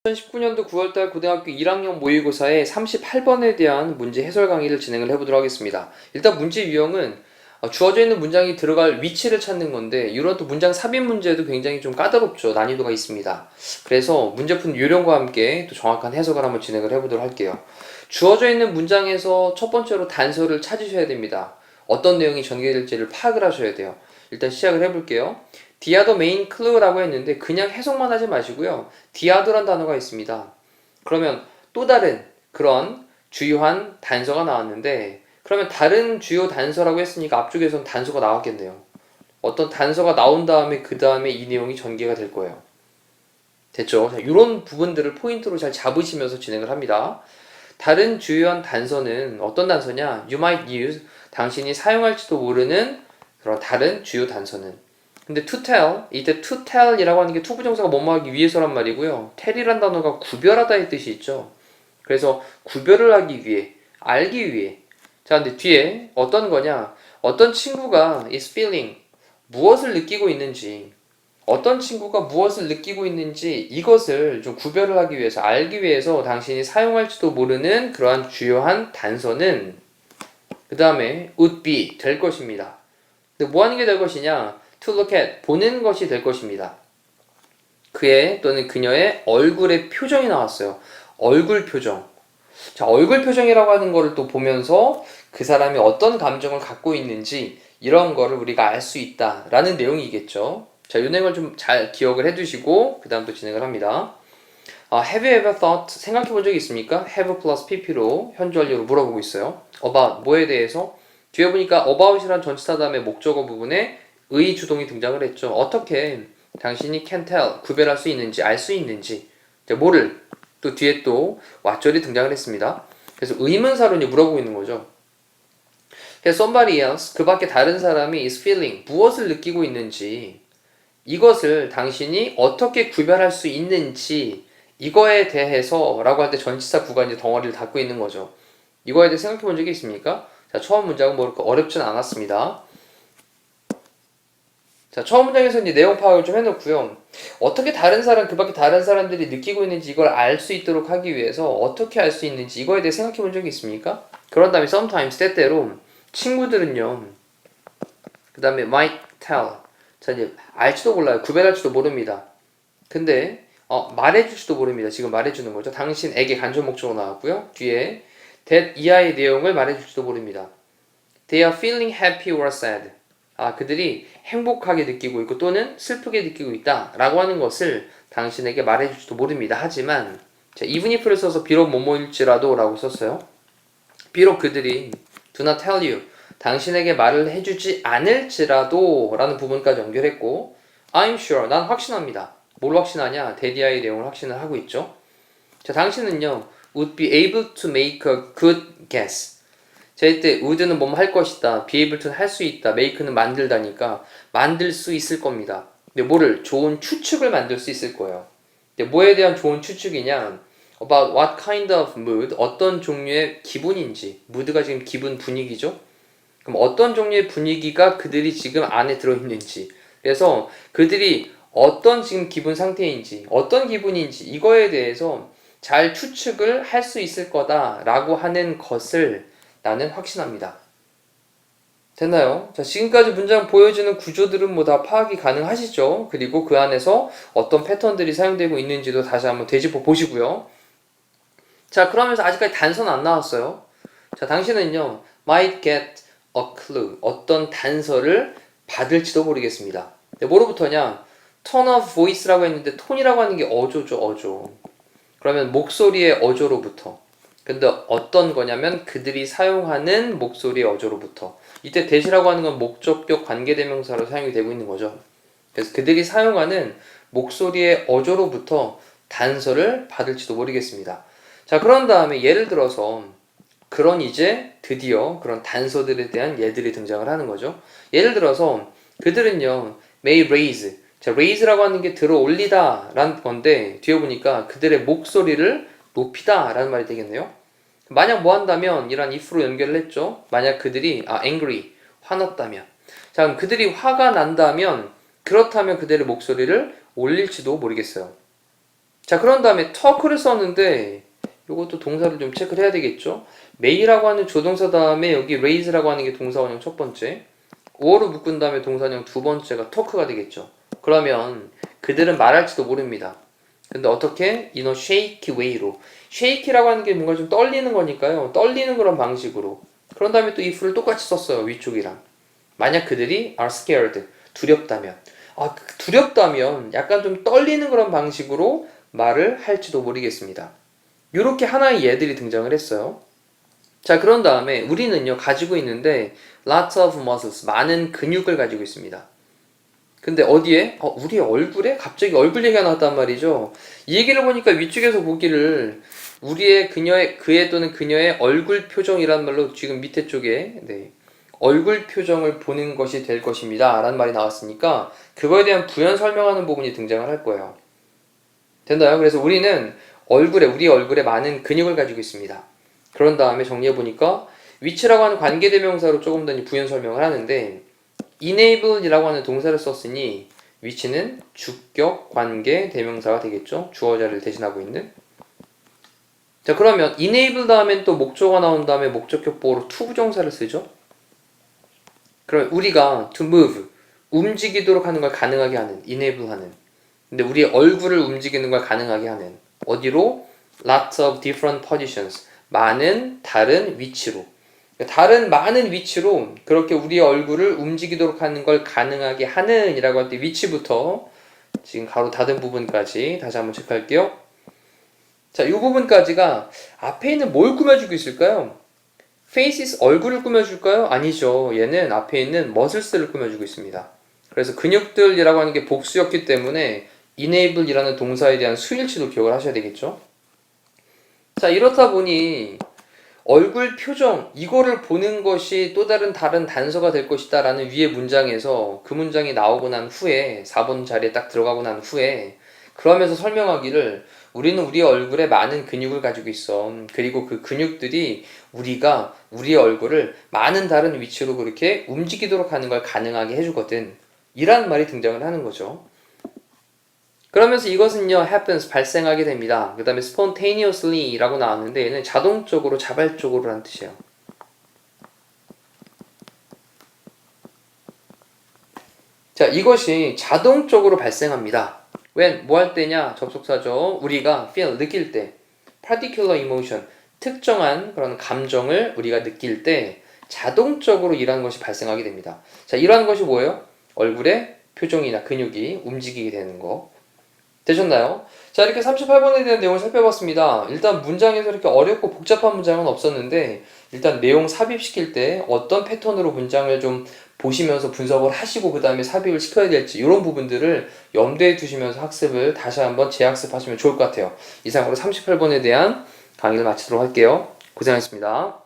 (2019년도 9월달) 고등학교 1학년 모의고사의 38번에 대한 문제 해설 강의를 진행을 해보도록 하겠습니다. 일단 문제 유형은 주어져 있는 문장이 들어갈 위치를 찾는 건데, 이런 또 문장 삽입 문제도 굉장히 좀 까다롭죠. 난이도가 있습니다. 그래서 문제푸는 요령과 함께 또 정확한 해석을 한번 진행을 해보도록 할게요. 주어져 있는 문장에서 첫 번째로 단서를 찾으셔야 됩니다. 어떤 내용이 전개될지를 파악을 하셔야 돼요. 일단 시작을 해볼게요. The other main clue라고 했는데 그냥 해석만 하지 마시고요. The other란 단어가 있습니다. 그러면 또 다른 그런 주요한 단서가 나왔는데, 그러면 다른 주요 단서라고 했으니까 앞쪽에선 단서가 나왔겠네요. 어떤 단서가 나온 다음에 그 다음에 이 내용이 전개가 될 거예요. 됐죠? 자, 이런 부분들을 포인트로 잘 잡으시면서 진행을 합니다. 다른 주요한 단서는 어떤 단서냐? You might use, 당신이 사용할지도 모르는 그런 다른 주요 단서는. 근데 to tell, 이때 to tell이라고 하는 게 투부정사가 뭐뭐하기 위해서란 말이고요. tell이란 단어가 구별하다의 뜻이 있죠. 그래서 구별을 하기 위해, 알기 위해. 자, 근데 뒤에 어떤 거냐? 어떤 친구가 is feeling, 무엇을 느끼고 있는지, 어떤 친구가 무엇을 느끼고 있는지 이것을 좀 구별을 하기 위해서, 알기 위해서 당신이 사용할지도 모르는 그러한 주요한 단서는 그 다음에 would be, 될 것입니다. 근데 뭐 하는 게 될 것이냐? to look at, 보는 것이 될 것입니다. 그의 또는 그녀의 얼굴의 표정이 나왔어요. 얼굴 표정. 자, 얼굴 표정이라고 하는 거를 또 보면서 그 사람이 어떤 감정을 갖고 있는지 이런 거를 우리가 알 수 있다라는 내용이겠죠. 자, 이 내용을 좀 잘 기억을 해두시고 그 다음 또 진행을 합니다. Have you ever thought, 생각해 본 적이 있습니까? have plus pp로 현재 완료로 물어보고 있어요. about, 뭐에 대해서? 뒤에 보니까 about이란 전치사 다음에 목적어 부분에 의 주동이 등장을 했죠. 어떻게 당신이 can tell, 구별할 수 있는지, 알 수 있는지, 뭐를, 또 뒤에 또 what절이 등장을 했습니다. 그래서 의문사로 물어보고 있는 거죠. 그래서 somebody else, 그 밖에 다른 사람이 is feeling, 무엇을 느끼고 있는지, 이것을 당신이 어떻게 구별할 수 있는지, 이거에 대해서 라고 할 때 전치사 구가 이제 덩어리를 닫고 있는 거죠. 이거에 대해 생각해 본 적이 있습니까? 자, 처음 문장은 뭐 그렇게 어렵진 않았습니다. 자, 처음 문장에서 이제 내용 파악을 좀 해놓고요. 어떻게 다른 사람, 그 밖에 다른 사람들이 느끼고 있는지 이걸 알 수 있도록 하기 위해서 어떻게 알 수 있는지 이거에 대해 생각해 본 적이 있습니까? 그런 다음에 sometimes, 때때로 친구들은요, 그 다음에 might tell. 자, 이제 알지도 몰라요. 구별할지도 모릅니다. 근데 말해줄지도 모릅니다. 지금 말해주는 거죠. 당신에게 간접 목적으로 나왔고요. 뒤에 that 이하의 내용을 말해줄지도 모릅니다. They are feeling happy or sad. 그들이 행복하게 느끼고 있고 또는 슬프게 느끼고 있다 라고 하는 것을 당신에게 말해줄지도 모릅니다. 하지만 자, even if를 써서 비록 뭐뭐일지라도 라고 썼어요. 비록 그들이 do not tell you, 당신에게 말을 해주지 않을지라도 라는 부분까지 연결했고, I'm sure, 난 확신합니다. 뭘 확신하냐? 데디아의 내용을 확신을 하고 있죠. 자, 당신은요 would be able to make a good guess. 자, 이때 would는 뭐뭐 할 것이다, be able to는 할 수 있다, make는 만들다니까 만들 수 있을 겁니다. 근데 뭐를? 좋은 추측을 만들 수 있을 거예요. 근데 뭐에 대한 좋은 추측이냐? about what kind of mood, 어떤 종류의 기분인지. mood가 지금 기분, 분위기죠. 그럼 어떤 종류의 분위기가 그들이 지금 안에 들어있는지, 그래서 그들이 어떤 지금 기분 상태인지, 어떤 기분인지 이거에 대해서 잘 추측을 할 수 있을 거다라고 하는 것을 나는 확신합니다. 됐나요? 자, 지금까지 문장 보여주는 구조들은 뭐 다 파악이 가능하시죠? 그리고 그 안에서 어떤 패턴들이 사용되고 있는지도 다시 한번 되짚어 보시고요. 자, 그러면서 아직까지 단서는 안 나왔어요. 자, 당신은요 might get a clue, 어떤 단서를 받을지도 모르겠습니다. 뭐로부터냐? tone of voice라고 했는데 톤이라고 하는 게 어조죠, 어조. 그러면 목소리의 어조로부터. 근데 어떤 거냐면 그들이 사용하는 목소리의 어조로부터. 이때 대시라고 하는 건 목적격 관계대명사로 사용이 되고 있는 거죠. 그래서 그들이 사용하는 목소리의 어조로부터 단서를 받을지도 모르겠습니다. 자, 그런 다음에 예를 들어서 그런 이제 드디어 그런 단서들에 대한 예들이 등장을 하는 거죠. 예를 들어서 그들은요 may raise, 자, raise라고 하는 게 들어 올리다 라는 건데 뒤에 보니까 그들의 목소리를 높이다 라는 말이 되겠네요. 만약 뭐 한다면 이란 if로 연결을 했죠. 만약 그들이 angry 화났다면, 자 그럼 그들이 화가 난다면, 그렇다면 그들의 목소리를 올릴지도 모르겠어요. 자 그런 다음에 talk를 썼는데 이것도 동사를 좀 체크를 해야 되겠죠. may라고 하는 조동사 다음에 여기 raise라고 하는 게 동사 원형 첫 번째, or로 묶은 다음에 동사원형 두 번째가 talk가 되겠죠. 그러면 그들은 말할지도 모릅니다. 근데 어떻게? in a shaky way로. shaky라고 하는 게 뭔가 좀 떨리는 거니까요. 떨리는 그런 방식으로. 그런 다음에 또 if를 똑같이 썼어요. 위쪽이랑. 만약 그들이 are scared. 두렵다면. 두렵다면 약간 좀 떨리는 그런 방식으로 말을 할지도 모르겠습니다. 이렇게 하나의 예들이 등장을 했어요. 자, 그런 다음에 우리는요, 가지고 있는데 lots of muscles, 많은 근육을 가지고 있습니다. 근데 어디에? 우리 얼굴에? 갑자기 얼굴 얘기가 나왔단 말이죠. 이 얘기를 보니까 위쪽에서 보기를 우리의 그의 또는 그녀의 얼굴 표정이란 말로 지금 밑에 쪽에 얼굴 표정을 보는 것이 될 것입니다 라는 말이 나왔으니까 그거에 대한 부연 설명하는 부분이 등장을 할 거예요. 됐나요? 그래서 우리는 우리 얼굴에 많은 근육을 가지고 있습니다. 그런 다음에 정리해보니까 which라고 하는 관계대명사로 조금 더 부연 설명을 하는데 enable이라고 하는 동사를 썼으니 which는 주격 관계 대명사가 되겠죠. 주어자를 대신하고 있는. 자 그러면 enable 다음엔 또 목적어가 나온 다음에 목적격 보호로 to 부정사를 쓰죠. 그럼 우리가 to move 움직이도록 하는 걸 가능하게 하는 enable 하는, 근데 우리의 얼굴을 움직이는 걸 가능하게 하는 어디로? lots of different positions 많은 다른 위치로, 다른 많은 위치로 그렇게 우리의 얼굴을 움직이도록 하는 걸 가능하게 하는 이라고 할 때 위치부터 지금 가로 닫은 부분까지 다시 한번 체크할게요. 자, 이 부분까지가 앞에 있는 뭘 꾸며주고 있을까요? faces 얼굴을 꾸며줄까요? 아니죠. 얘는 앞에 있는 muscles를 꾸며주고 있습니다. 그래서 근육들이라고 하는 게 복수였기 때문에 enable이라는 동사에 대한 수일치도 기억을 하셔야 되겠죠. 자, 이렇다 보니 얼굴 표정 이거를 보는 것이 또 다른 단서가 될 것이다 라는 위의 문장에서 그 문장이 나오고 난 후에 4번 자리에 딱 들어가고 난 후에 그러면서 설명하기를 우리는 우리의 얼굴에 많은 근육을 가지고 있어. 그리고 그 근육들이 우리가 우리의 얼굴을 많은 다른 위치로 그렇게 움직이도록 하는 걸 가능하게 해주거든. 이란 말이 등장을 하는 거죠. 그러면서 이것은요, happens, 발생하게 됩니다. 그 다음에 spontaneously 라고 나왔는데 얘는 자동적으로, 자발적으로 라는 뜻이에요. 자, 이것이 자동적으로 발생합니다. when, 뭐 할 때냐? 접속사죠. 우리가 feel, 느낄 때. particular emotion, 특정한 그런 감정을 우리가 느낄 때 자동적으로 이러한 것이 발생하게 됩니다. 자, 이러한 것이 뭐예요? 얼굴의 표정이나 근육이 움직이게 되는 거. 되셨나요? 자, 이렇게 38번에 대한 내용을 살펴봤습니다. 일단 문장에서 이렇게 어렵고 복잡한 문장은 없었는데 일단 내용 삽입시킬 때 어떤 패턴으로 문장을 좀 보시면서 분석을 하시고 그 다음에 삽입을 시켜야 될지 이런 부분들을 염두에 두시면서 학습을 다시 한번 재학습하시면 좋을 것 같아요. 이상으로 38번에 대한 강의를 마치도록 할게요. 고생하셨습니다.